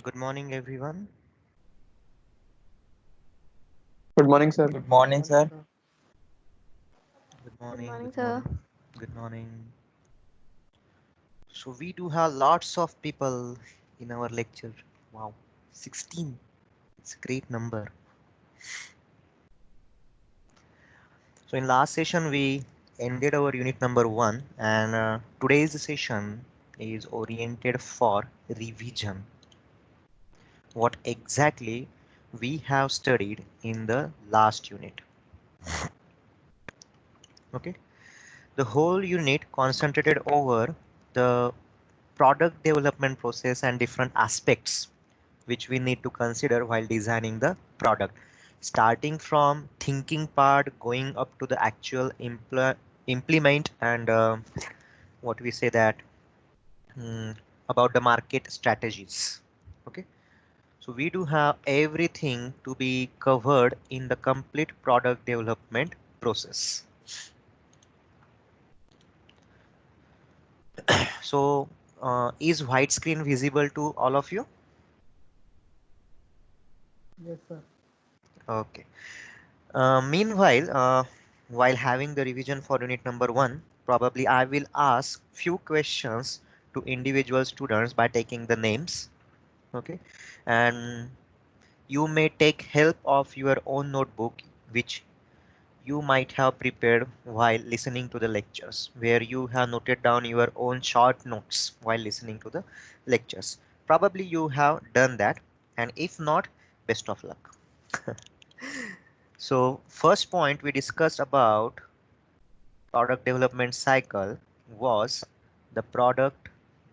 Good morning, everyone. Good morning, sir. Good morning, sir. Good Good morning. morning, Good sir. morning. Good morning. So we do have lots of people in our lecture. Wow, 16. It's a great number. So in last session we ended our unit number 1, and today's session is oriented for revision. What exactly we have studied in the last unit. Okay. The whole unit concentrated over the product development process and different aspects which we need to consider while designing the product, starting from thinking part going up to the actual implement and what we say that mm, about the market strategies. Okay, so we do have everything to be covered in the complete product development process. So is white screen visible to all of you? Yes, sir. Okay. Meanwhile, while having the revision for unit number 1, probably I will ask few questions to individual students by taking the names. Okay, and you may take help of your own notebook, which you might have prepared while listening to the lectures, where you have noted down your own short notes while listening to the lectures. Probably you have done that, and if not, best of luck. So first point we discussed about product development cycle was the product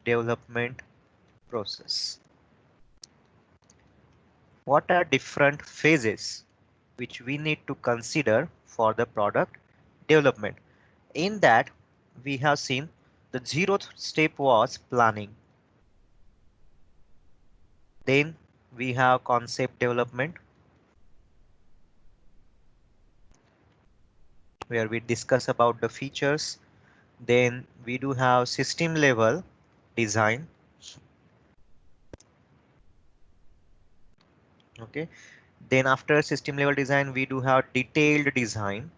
development process. What are different phases which we need to consider for the product development? In that, we have seen the zeroth step was planning. Then we have concept development, where we discuss about the features. Then we do have system level design. Okay. Then after system level design, we do have detailed design.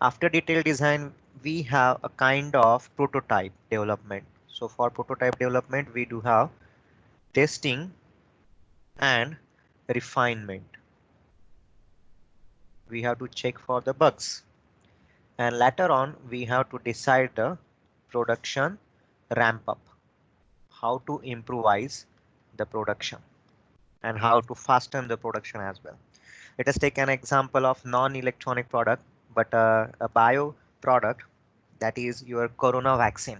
After detailed design, we have a kind of prototype development. So for prototype development, we do have testing and refinement. We have to check for the bugs. And later on, we have to decide the production ramp up, how to improvise the production and how to fasten the production as well. Let us take an example of non-electronic product, but a bio product, that is your corona vaccine.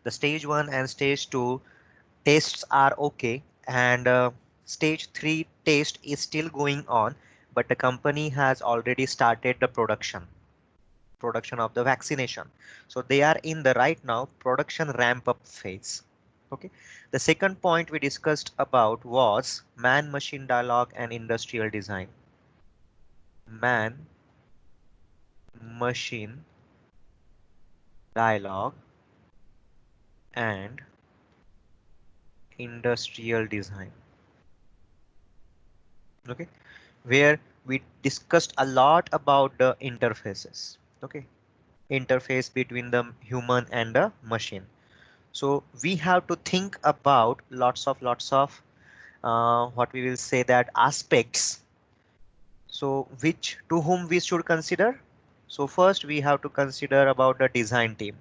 The stage 1 and stage 2 tests are okay, and stage 3 test is still going on, but the company has already started the production of the vaccination. So they are in the right now production ramp up phase. Okay. The second point we discussed about was man machine dialogue and industrial design. Man machine dialogue and industrial design. Okay, where we discussed a lot about the interfaces. Okay, interface between the human and the machine. So we have to think about lots of what we will say that aspects. So which to whom we should consider. So first we have to consider about the design team,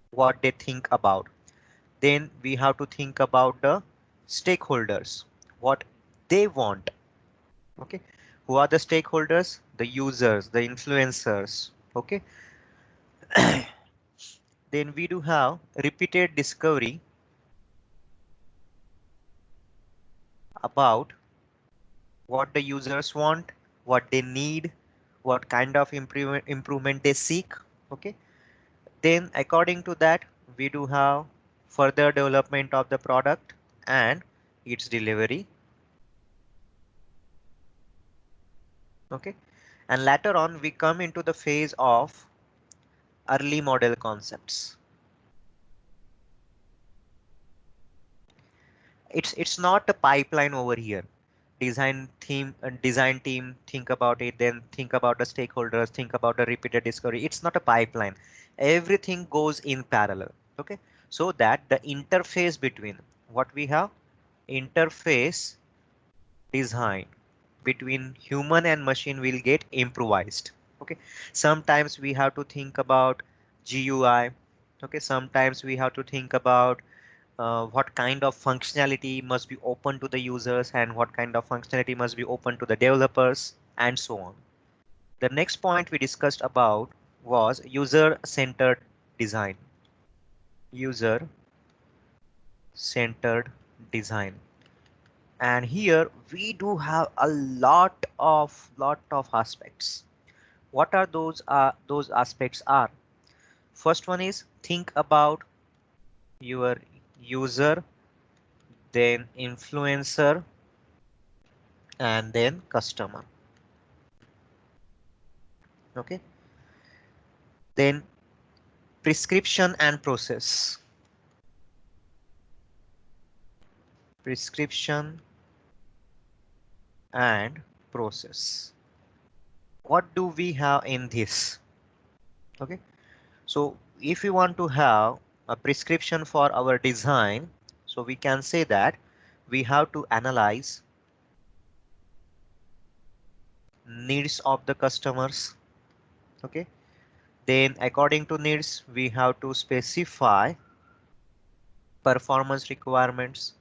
what they think about. Then we have to think about the stakeholders, what they want. Okay, who are the stakeholders? The users, the influencers. Okay, then we do have repeated discovery about what the users want, what they need, what kind of improvement they seek. Okay, then according to that, we do have further development of the product and its delivery. Okay, and later on we come into the phase of early model concepts. It's not a pipeline over here. Design team think about it, then think about the stakeholders, think about the repeated discovery. It's not a pipeline. Everything goes in parallel. Okay, so that the interface between what we have, interface design between human and machine will get improvised. Okay, sometimes we have to think about GUI. Okay, sometimes we have to think about what kind of functionality must be open to the users and what kind of functionality must be open to the developers and so on. The next point we discussed about was user-centered design. User-centered design. And here we do have a lot of aspects. What are those aspects are? First one is think about your user, then influencer, and then customer. Okay, then prescription and process. Prescription and process. What do we have in this? Okay, so if we want to have a prescription for our design, so we can say that we have to analyze needs of the customers. Okay, then according to needs we have to specify performance requirements.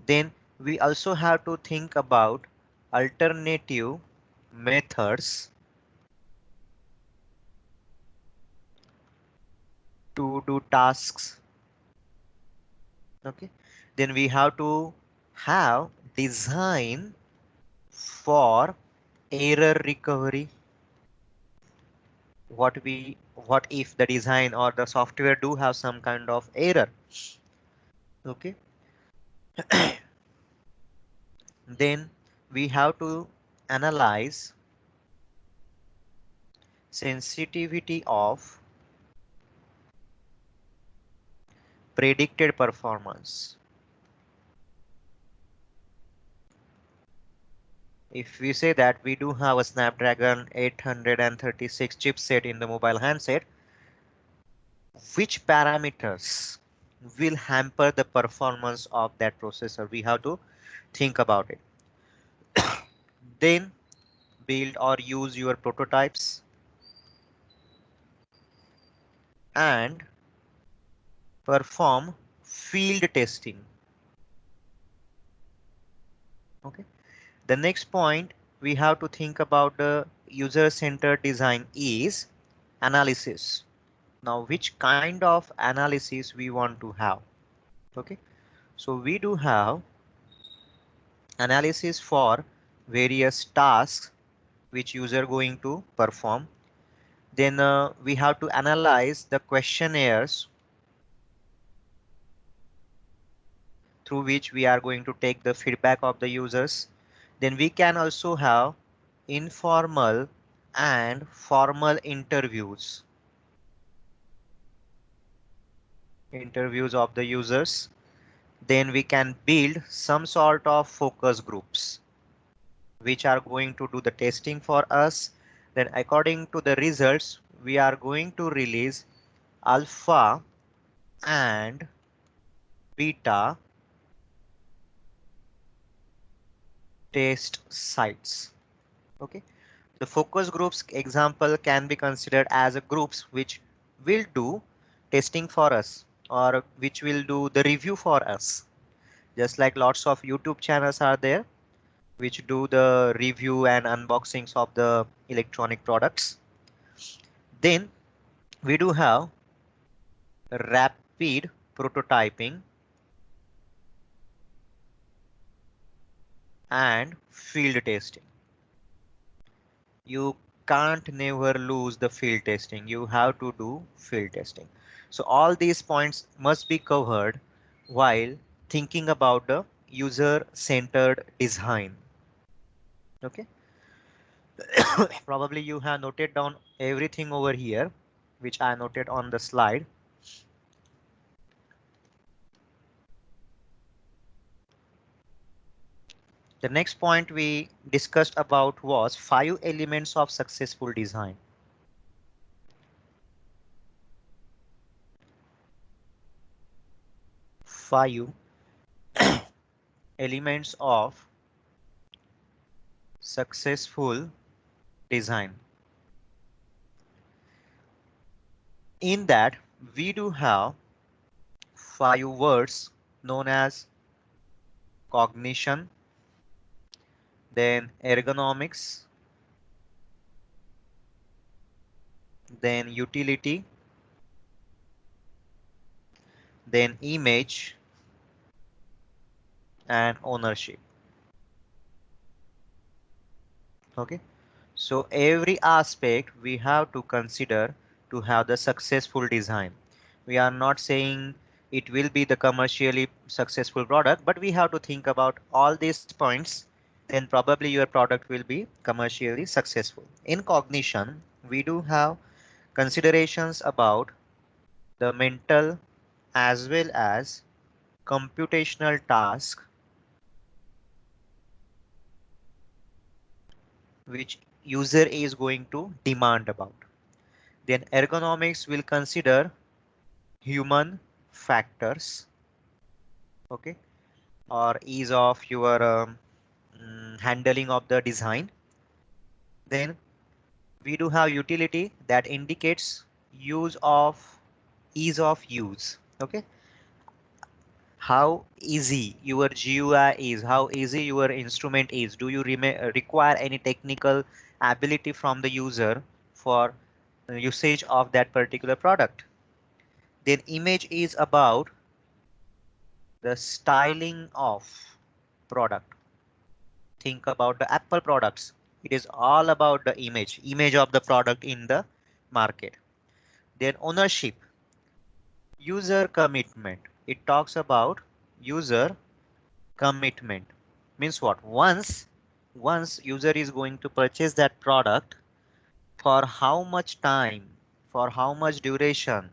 Then we also have to think about alternative methods to do tasks. Okay, then we have to have design for error recovery. What if the design or the software do have some kind of error? Okay, then we have to analyze sensitivity of predicted performance. If we say that we do have a Snapdragon 836 chipset in the mobile handset, which parameters will hamper the performance of that processor? We have to think about it. Then build or use your prototypes and perform field testing. Okay. The next point we have to think about the user-centered design is analysis. Now, which kind of analysis we want to have? Okay, so we do have analysis for various tasks which user going to perform. Then we have to analyze the questionnaires through which we are going to take the feedback of the users. Then we can also have informal and formal interviews of the users. Then we can build some sort of focus groups which are going to do the testing for us. Then according to the results, we are going to release alpha and beta test sites. Okay, the focus groups example can be considered as a groups which will do testing for us or which will do the review for us. Just like lots of YouTube channels are there which do the review and unboxings of the electronic products. Then we do have rapid prototyping and field testing. You can't never lose the field testing. You have to do field testing. So all these points must be covered while thinking about the user-centered design. Okay. Probably you have noted down everything over here, which I noted on the slide. The next point we discussed about was 5 elements of successful design. Five elements of successful design. In that, we do have 5 words known as cognition, then ergonomics, then utility, then image, and ownership. Okay, so every aspect we have to consider to have the successful design. We are not saying it will be the commercially successful product, but we have to think about all these points, then probably your product will be commercially successful. In cognition, we do have considerations about the mental as well as computational task which user is going to demand about. Then ergonomics will consider human factors, okay, or ease of your handling of the design. Then we do have utility that indicates use of ease of use, okay, how easy your GUI is, how easy your instrument is. Do you require any technical ability from the user for usage of that particular product? Then image is about the styling of product. Think about the Apple products. It is all about the image of the product in the market. Then ownership, user commitment. It talks about user commitment. Means what? Once user is going to purchase that product, for how much time, for how much duration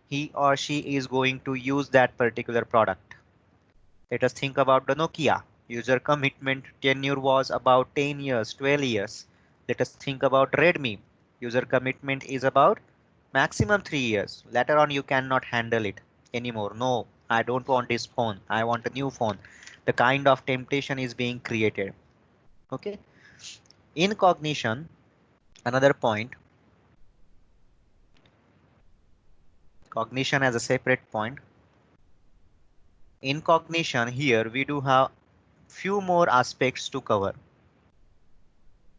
he or she is going to use that particular product. Let us think about the Nokia. User commitment tenure was about 10 years, 12 years. Let us think about Redmi. User commitment is about maximum 3 years. Later on, you cannot handle it anymore. No, I don't want this phone. I want a new phone. The kind of temptation is being created. Okay. In cognition, another point, cognition as a separate point. In cognition, here we do have few more aspects to cover.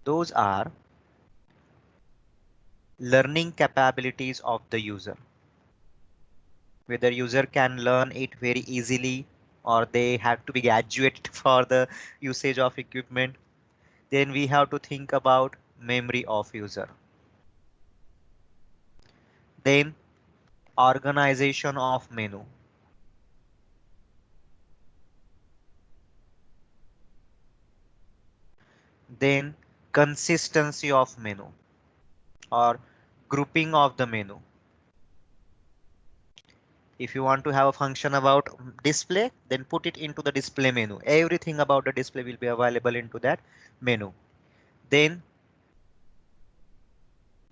Those are learning capabilities of the user. Whether user can learn it very easily or they have to be graduated for the usage of equipment. Then we have to think about memory of user. Then organization of menu. Then consistency of menu or grouping of the menu. If you want to have a function about display, then put it into the display menu. Everything about the display will be available into that menu. Then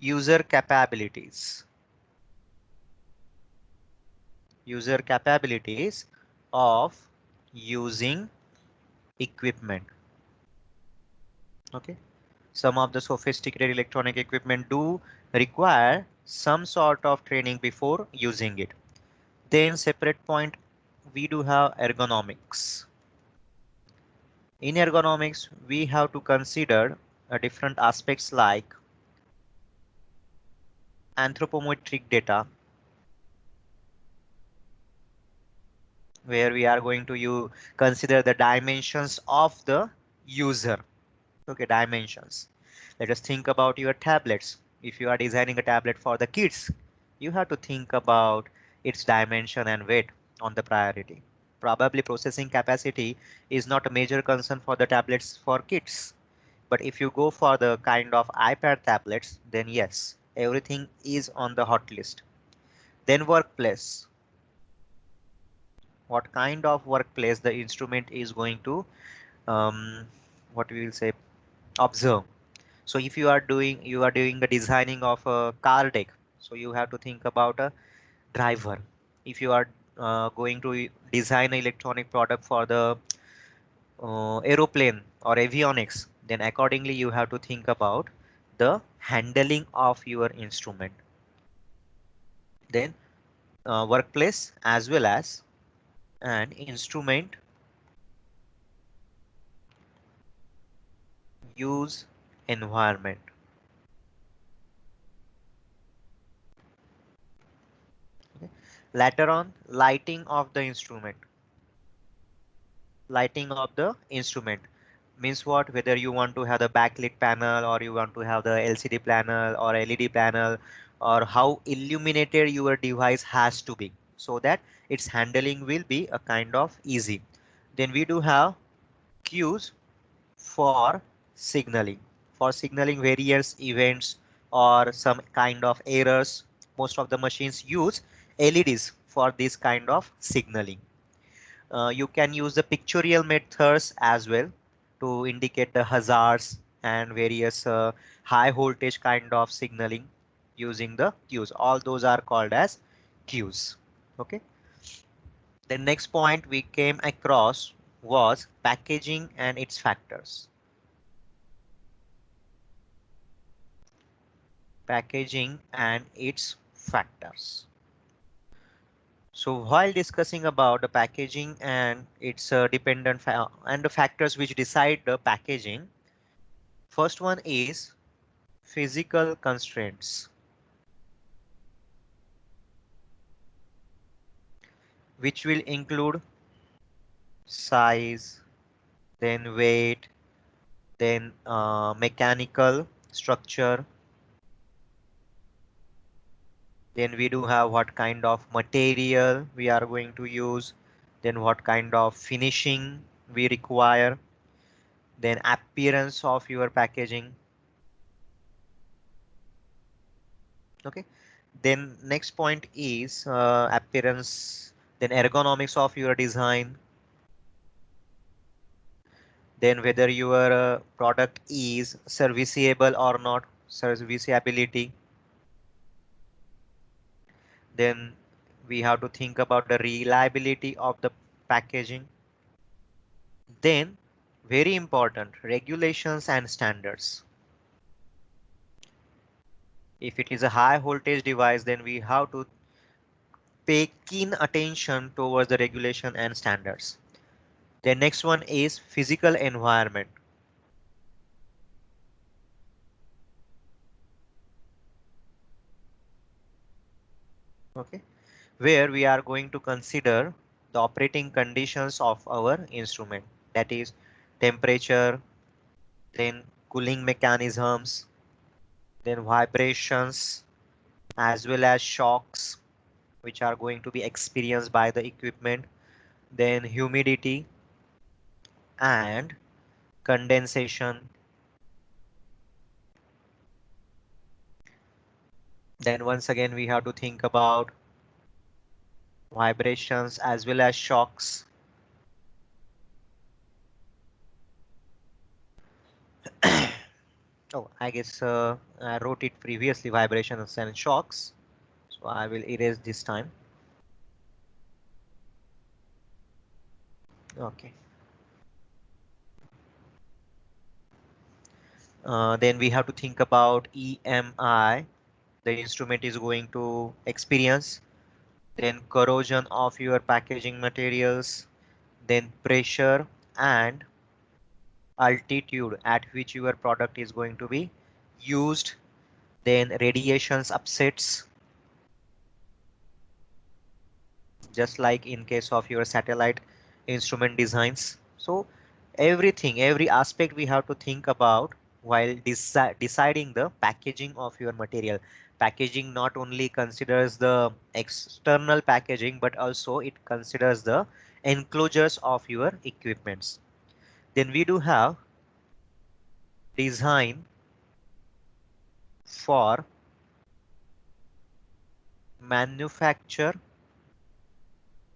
user capabilities. User capabilities of using equipment. Okay. Some of the sophisticated electronic equipment do require some sort of training before using it. Then separate point, we do have ergonomics. In ergonomics, we have to consider different aspects like anthropometric data, where we are going to consider the dimensions of the user. Okay, dimensions. Let us think about your tablets. If you are designing a tablet for the kids, you have to think about its dimension and weight on the priority. Probably processing capacity is not a major concern for the tablets for kids. But if you go for the kind of iPad tablets, then yes, everything is on the hot list. Then workplace. What kind of workplace the instrument is going to, what we will say, observe. So if you are doing the designing of a car deck, so you have to think about a driver. If you are going to design an electronic product for the aeroplane or avionics, then accordingly you have to think about the handling of your instrument. Then workplace as well as an instrument use environment. Okay. Later on, lighting of the instrument. Lighting of the instrument means what? Whether you want to have the backlit panel or you want to have the LCD panel or LED panel, or how illuminated your device has to be so that its handling will be a kind of easy. Then we do have cues for signaling. For signaling various events or some kind of errors, most of the machines use LEDs for this kind of signaling. You can use the pictorial methods as well to indicate the hazards and various high voltage kind of signaling using the cues. All those are called as cues. Okay. The next point we came across was packaging and its factors. Packaging and its factors. So while discussing about the packaging and its dependent and the factors which decide the packaging, first one is physical constraints, which will include size, then weight, then mechanical structure. Then we do have what kind of material we are going to use, then what kind of finishing we require, then appearance of your packaging. Okay. Then next point is appearance, then ergonomics of your design, then whether your product is serviceable or not, serviceability. Then we have to think about the reliability of the packaging. Then very important, regulations and standards. If it is a high voltage device, then we have to pay keen attention towards the regulation and standards. The next one is physical environment. Okay, where we are going to consider the operating conditions of our instrument, that is temperature, then cooling mechanisms, then vibrations, as well as shocks which are going to be experienced by the equipment, then humidity and condensation. Then once again we have to think about vibrations as well as shocks. Oh, I guess I wrote it previously, vibrations and shocks. So I will erase this time. Okay. Then we have to think about EMI, the instrument is going to experience, then corrosion of your packaging materials, then pressure and altitude at which your product is going to be used, then radiations upsets, just like in case of your satellite instrument designs. So everything, every aspect we have to think about while deciding the packaging of your material. Packaging not only considers the external packaging, but also it considers the enclosures of your equipments. Then we do have design for manufacture,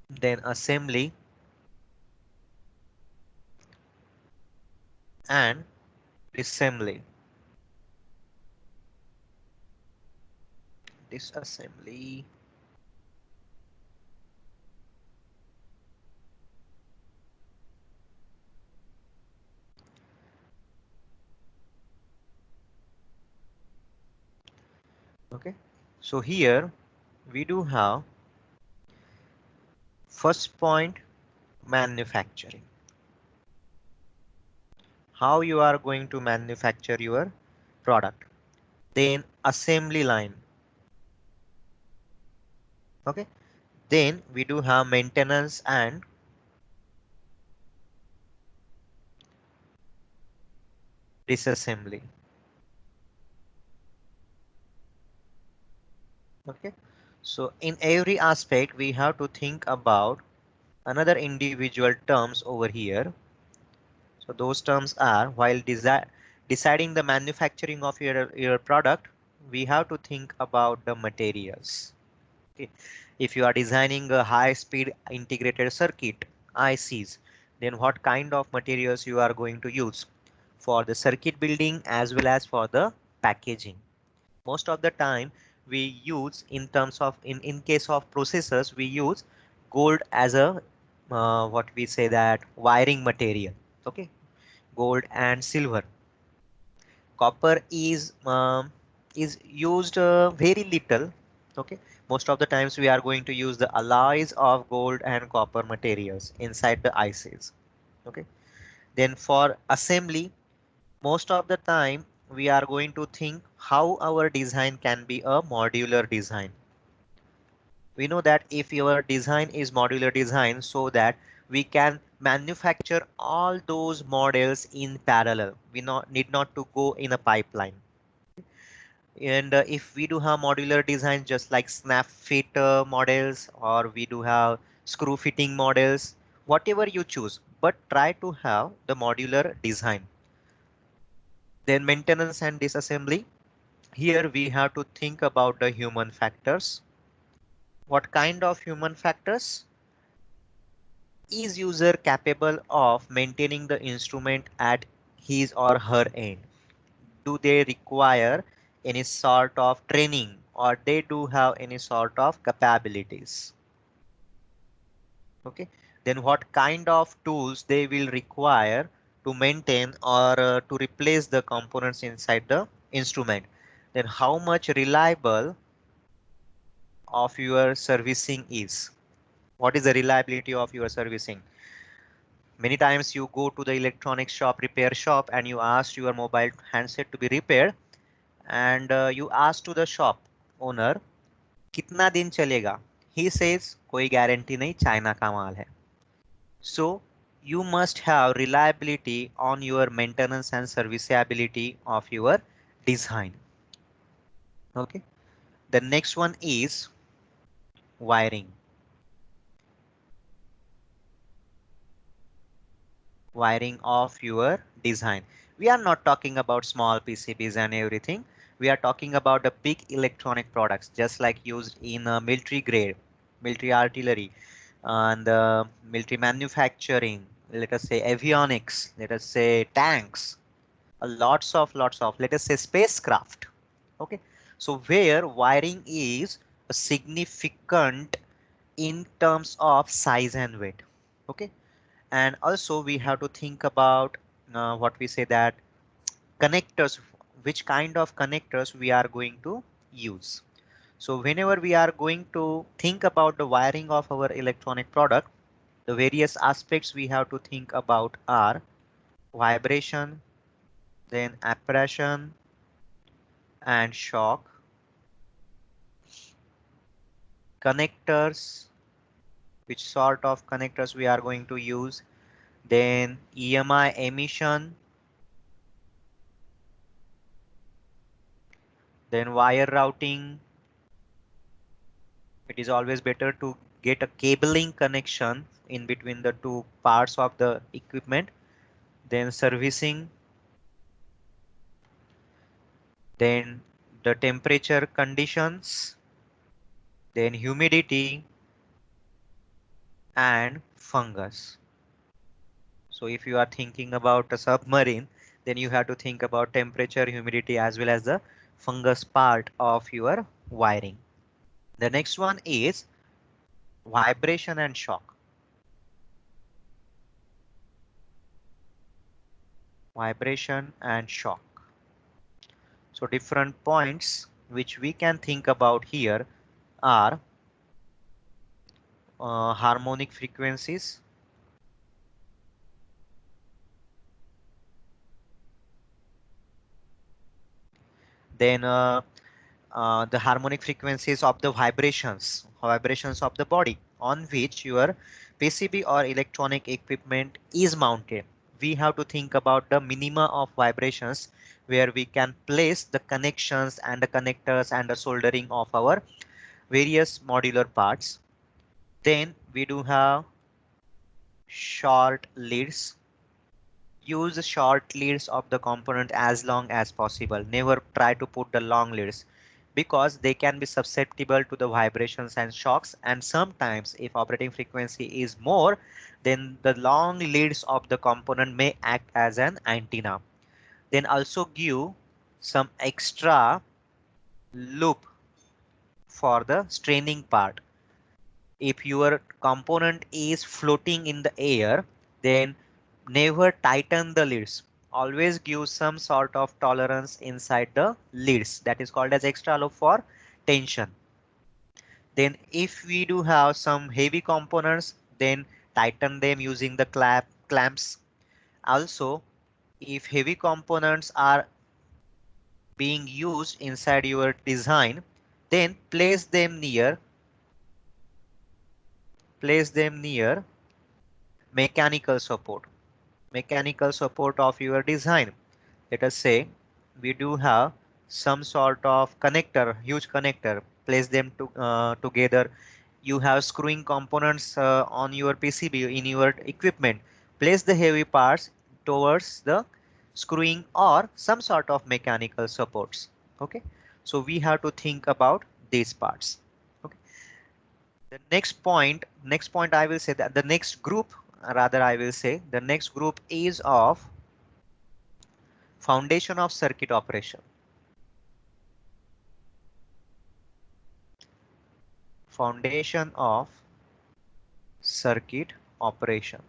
then assembly and disassembly. Disassembly. Okay. So here we do have first point, manufacturing. How you are going to manufacture your product. Then assembly line. Okay. Then we do have maintenance and disassembly. Okay. So in every aspect, we have to think about another individual terms over here. So those terms are, while deciding the manufacturing of your product, we have to think about the materials. Okay. If you are designing a high speed integrated circuit, ICs, then what kind of materials you are going to use for the circuit building as well as for the packaging. Most of the time we use in terms of in case of processors, we use gold as a what we say that wiring material. Okay, gold and silver. Copper is used very little. Okay, most of the times we are going to use the alloys of gold and copper materials inside the ICs. Okay, then for assembly, most of the time we are going to think how our design can be a modular design. We know that if your design is modular design, so that we can manufacture all those models in parallel. We need not to go in a pipeline. And if we do have modular design, just like snap fit models, or we do have screw fitting models, whatever you choose, but try to have the modular design. Then maintenance and disassembly. Here we have to think about the human factors. What kind of human factors? Is user capable of maintaining the instrument at his or her end? Do they require any sort of training, or they do have any sort of capabilities? Okay. Then what kind of tools they will require to maintain or to replace the components inside the instrument? Then how much reliable of your servicing is? What is the reliability of your servicing? Many times you go to the electronics shop, repair shop, and you ask your mobile handset to be repaired, and you ask to the shop owner, कितना दिन चलेगा? He says, कोई guarantee नहीं, China का माल है. So you must have reliability on your maintenance and serviceability of your design. Okay. The next one is wiring. Wiring of your design. We are not talking about small PCBs and everything. We are talking about the big electronic products, just like used in military grade, military artillery, and military manufacturing. Let us say avionics. Let us say tanks. Lots of. Let us say spacecraft. Okay. So where wiring is significant in terms of size and weight. Okay. And also we have to think about what we say that connectors, which kind of connectors we are going to use. So whenever we are going to think about the wiring of our electronic product, the various aspects we have to think about are vibration, then abrasion and shock, connectors, which sort of connectors we are going to use, then EMI emission, then wire routing. It is always better to get a cabling connection in between the two parts of the equipment. Then servicing, then the temperature conditions, then humidity and fungus. So if you are thinking about a submarine, then you have to think about temperature, humidity as well as the fungus part of your wiring. The next one is vibration and shock. Vibration and shock. So different points which we can think about here are harmonic frequencies, then the harmonic frequencies of the vibrations of the body on which your PCB or electronic equipment is mounted. We have to think about the minima of vibrations where we can place the connections and the connectors and the soldering of our various modular parts. Then we do have short leads. Use short leads of the component as long as possible. Never try to put the long leads because they can be susceptible to the vibrations and shocks, and sometimes if operating frequency is more, then the long leads of the component may act as an antenna. Then also give some extra loop for the straining part. If your component is floating in the air, then never tighten the leads. Always give some sort of tolerance inside the leads. That is called as extra loop for tension. Then if we do have some heavy components, then tighten them using the clamps. Also, if heavy components are being used inside your design, then place them near mechanical support. Mechanical support of your design. Let us say we do have some sort of connector, huge connector, place them together. You have screwing components on your PCB in your equipment. Place the heavy parts towards the screwing or some sort of mechanical supports. Okay, so we have to think about these parts. Okay, the next point I will say that the next group, rather I will say the next group is of foundation of circuit operation. Foundation of circuit operation.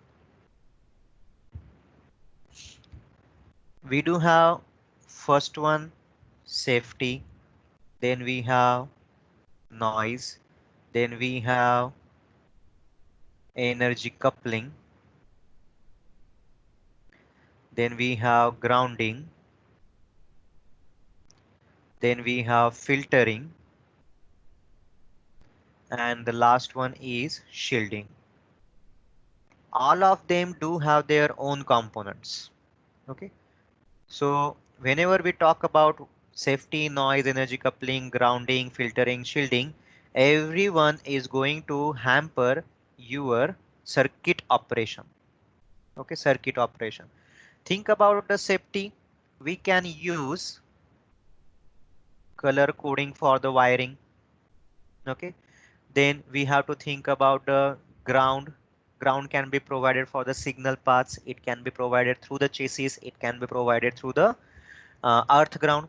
We do have first one safety, then we have noise, then we have energy coupling, then we have grounding, then we have filtering, and the last one is shielding. All of them do have their own components. Okay, so whenever we talk about safety, noise, energy coupling, grounding, filtering, shielding, everyone is going to hamper your circuit operation. Okay, circuit operation. Think about the safety. We can use color coding for the wiring. Okay, then we have to think about the ground. Ground can be provided for the signal paths. It can be provided through the chassis. It can be provided through the earth ground.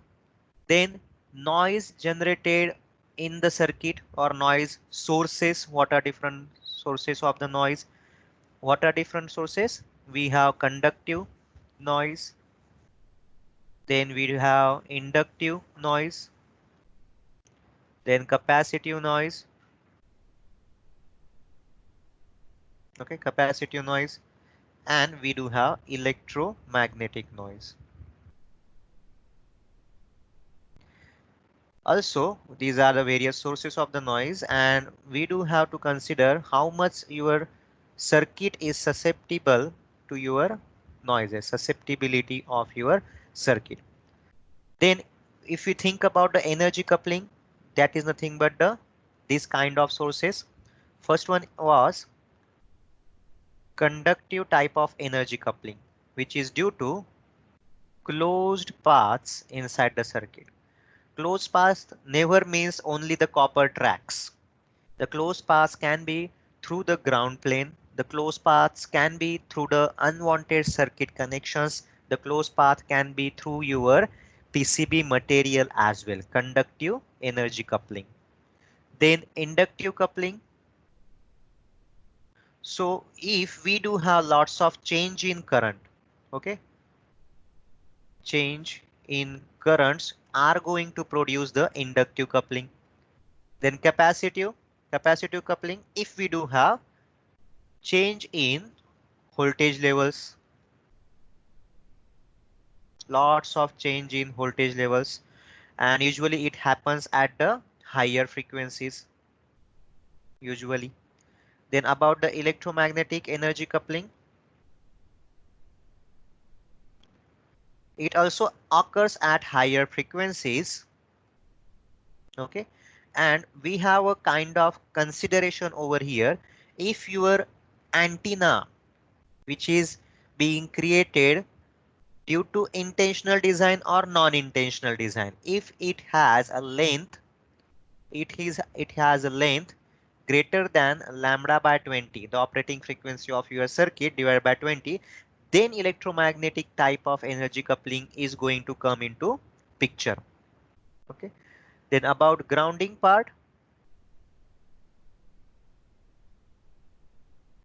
Then noise generated in the circuit or noise sources. What are different sources of the noise? What are different sources? We have conductive noise. Then we have inductive noise. Then capacitive noise. Okay, capacitive noise. And we do have electromagnetic noise. Also, these are the various sources of the noise, and we do have to consider how much your circuit is susceptible to your noises, susceptibility of your circuit. Then if you think about the energy coupling, that is nothing but this kind of sources. First one was conductive type of energy coupling, which is due to closed paths inside the circuit. Closed path never means only the copper tracks. The closed paths can be through the ground plane. The closed paths can be through the unwanted circuit connections. The closed path can be through your PCB material as well. Conductive energy coupling. Then inductive coupling. So if we do have lots of change in current, okay, change in currents are going to produce the inductive coupling. Then capacitive coupling, if we do have change in voltage levels, lots of change in voltage levels, and usually it happens at the higher frequencies usually. Then about the electromagnetic energy coupling, it also occurs at higher frequencies. Okay, and we have a kind of consideration over here. If your antenna which is being created due to intentional design or non-intentional design, if it has a length, it has a length greater than lambda by 20, the operating frequency of your circuit divided by 20, then electromagnetic type of energy coupling is going to come into picture. Okay, then about grounding part.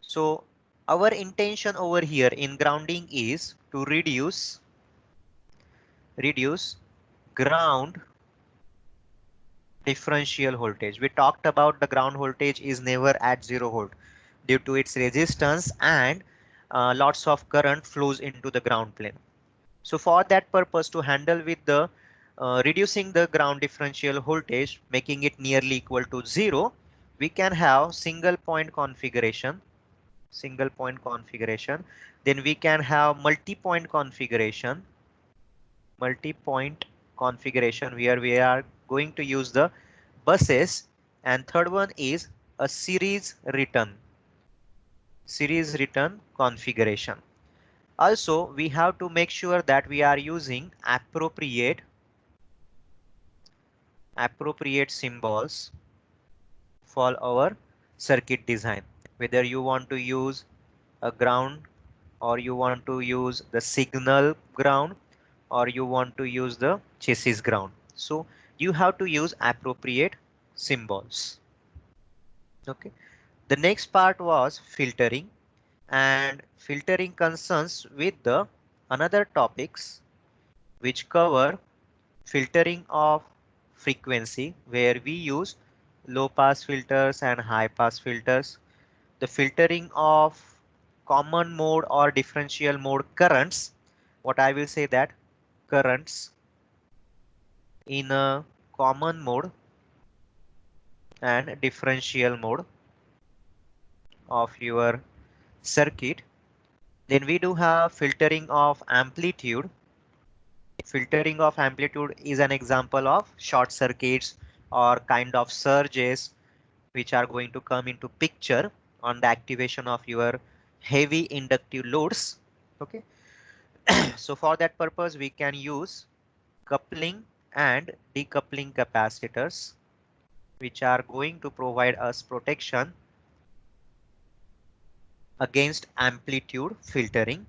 So our intention over here in grounding is to reduce ground differential voltage. We talked about the ground voltage is never at 0 volt due to its resistance, and lots of current flows into the ground plane. So for that purpose, to handle with the reducing the ground differential voltage, making it nearly equal to 0, we can have single point configuration. Then we can have multi-point configuration. Where we are going to use the buses, and third one is a series return configuration. Also, we have to make sure that we are using appropriate symbols for our circuit design. Whether you want to use a ground, or you want to use the signal ground, or you want to use the chassis ground. So you have to use appropriate symbols. Okay. The next part was filtering, and filtering concerns with the another topics which cover filtering of frequency, where we use low pass filters and high pass filters. The filtering of common mode or differential mode currents, what I will say that currents in a common mode and differential mode of your circuit. Then we do have filtering of amplitude. Filtering of amplitude is an example of short circuits or kind of surges which are going to come into picture on the activation of your heavy inductive loads. Okay. So for that purpose, we can use coupling and decoupling capacitors, which are going to provide us protection against amplitude filtering.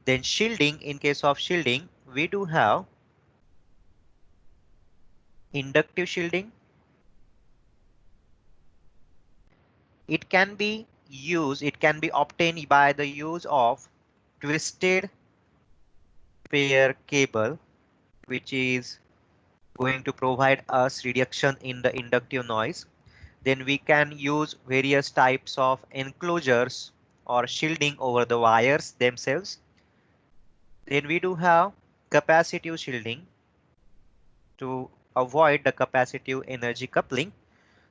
Then shielding, in case of shielding, we do have inductive shielding. It can be obtained by the use of twisted pair cable, which is going to provide us reduction in the inductive noise. Then we can use various types of enclosures or shielding over the wires themselves. Then we do have capacitive shielding to avoid the capacitive energy coupling.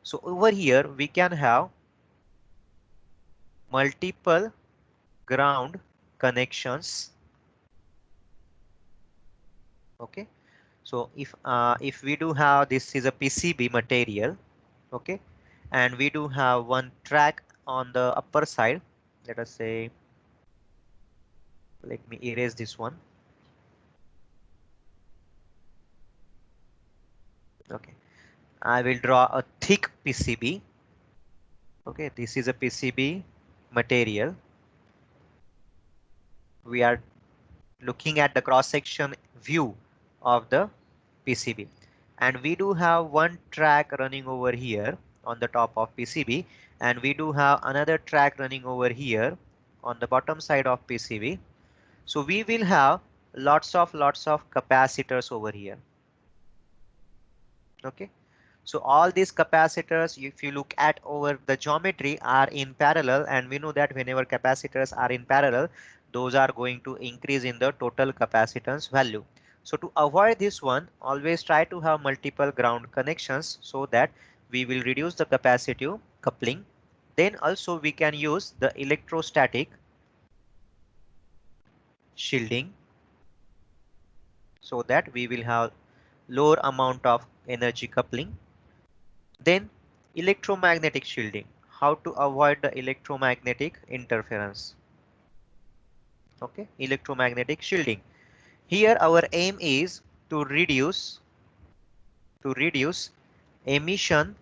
So over here we can have multiple ground connections. Okay, so if we do have, this is a PCB material, okay, and we do have one track on the upper side. Let us say, let me erase this one. Okay, I will draw a thick PCB. Okay, this is a PCB material. We are looking at the cross section view of the PCB, and we do have one track running over here on the top of PCB, and we do have another track running over here on the bottom side of PCB. So we will have lots of capacitors over here. Okay, so all these capacitors, if you look at over the geometry, are in parallel, and we know that whenever capacitors are in parallel, those are going to increase in the total capacitance value. So to avoid this one, always try to have multiple ground connections so that we will reduce the capacitive coupling. Then also we can use the electrostatic shielding so that we will have lower amount of energy coupling. Then electromagnetic shielding. How to avoid the electromagnetic interference? Okay, electromagnetic shielding. Here our aim is to reduce emission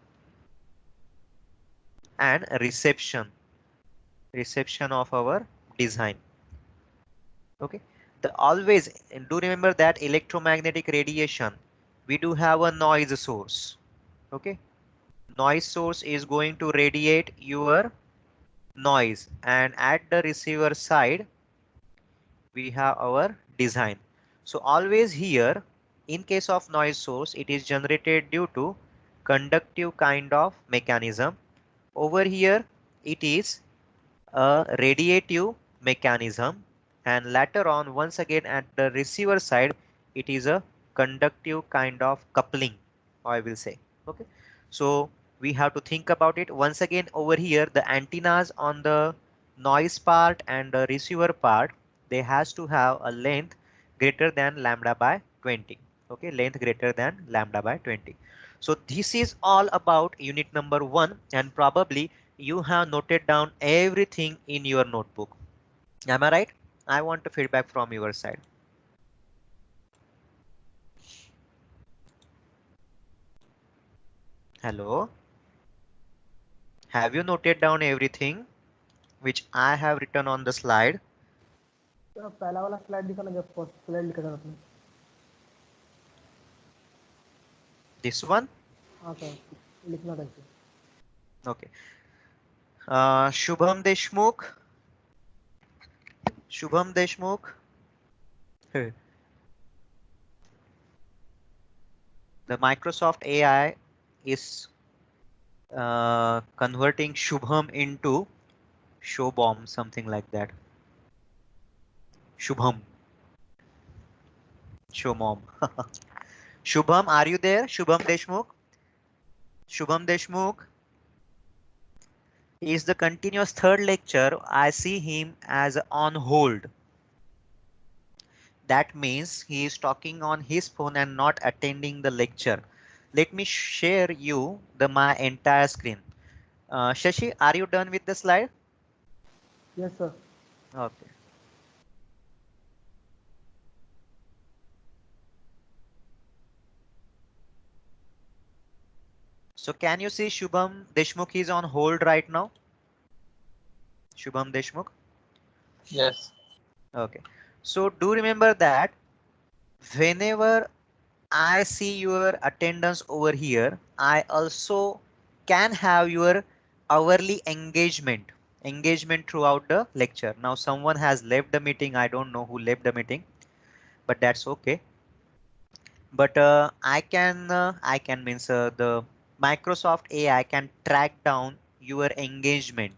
and reception of our design. Okay, the always do remember that electromagnetic radiation, we do have a noise source. Okay, noise source is going to radiate your noise, and at the receiver side we have our design. So always here, in case of noise source, it is generated due to conductive kind of mechanism. Over here it is a radiative mechanism, and later on once again at the receiver side it is a conductive kind of coupling, I will say. Okay, so we have to think about it once again. Over here the antennas on the noise part and the receiver part, they has to have a length greater than lambda by 20. Okay, length greater than lambda by 20. So this is all about unit number 1, and probably you have noted down everything in your notebook. Am I right? I want a feedback from your side. Hello. Have you noted down everything which I have written on the slide? पहला वाला slide दिखाना, जब first slide लिखा था आपने. This one? हाँ sir, लिखना था इसे. Okay. Shubham Deshmukh. Shubham Deshmukh. The Microsoft AI is converting Shubham into Shobom, something like that. Shubham. Shomom. Shubham, are you there? Shubham Deshmukh? Shubham Deshmukh is the continuous third lecture. I see him as on hold. That means he is talking on his phone and not attending the lecture. Let me share you my entire screen. Shashi, are you done with the slide? Yes sir. Okay. So can you see Shubham Deshmukh is on hold right now? Shubham Deshmukh? Yes. Okay. So do remember that whenever I see your attendance over here, I also can have your hourly engagement throughout the lecture. Now someone has left the meeting. I don't know who left the meeting, but that's okay. But I can means the Microsoft AI can track down your engagement.